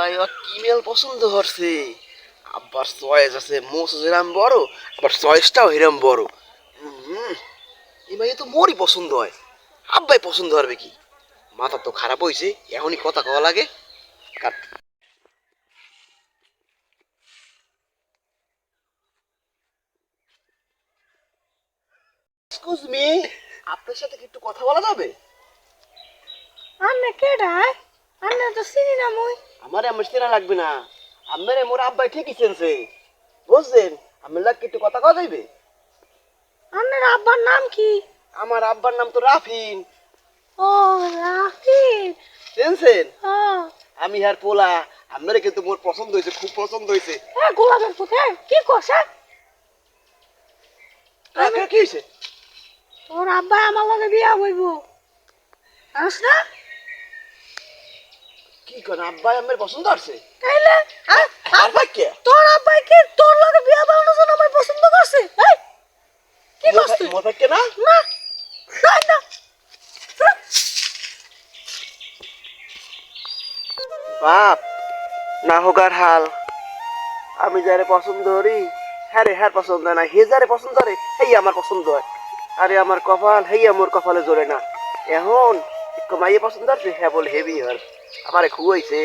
আব্বাই কি মেল পছন্দ করছে। আব্বার চয়েস আছে, মোস যেরাম বড়, আবার চয়েসটাও এরম বড়। এই মাইয়া তো মোরই পছন্দ হয়, আব্বাই পছন্দ হবে কি? মাথা তো খারাপ হয়েছে, এখনই কথা কওয়া লাগে। কাট। এক্সকিউজ মি, আপনার সাথে কি একটু কথা বলা যাবে? আন্নে কেডা? আন্নে তো চিনি না মুই। আমারে আমার চেনা লাগবে না, আমারে মোর আব্বাই ঠিকই চেনছে, বুঝছেন? আমার লাগ একটু কথা কওয়া যাইবে? আন্নের আব্বার নাম কি? আমার আব্বার নাম তো রাফিন। ও রাফিদ। চেনছেন? ও আমি আর পোলা, আপনারে কিন্তু মোর পছন্দ হয়েছে, খুব পছন্দ হয়েছে। এ গোলাপের পুতে কি কইছে? আপনার কি হয়েছে? তোর আব্বা আমার লগে বিয়া হইব। আস না? কি করেন, আব্বাই আমার পছন্দ আছে? তাইলে আব্বাই কে? তোর আব্বাই কি তোর লগে বিয়া বানানোর জন্য আমার পছন্দ করছে? এই কি করছিস? মজা কে না? না না না। বাপ না হোকার হাল, আমি যারে পছন্দ করি হ্যাঁ রে, হ্যাঁ পছন্দ হয় না, হে যারে পছন্দ করে হেই আমার পছন্দ হয়। আরে আমার কপাল, হেই আমার কপালে জোরে না। এখন একটু মাইয়ে পছন্দ আছে, হ্যাঁ বলে হেবি হল, আমারে খুয়াইছে।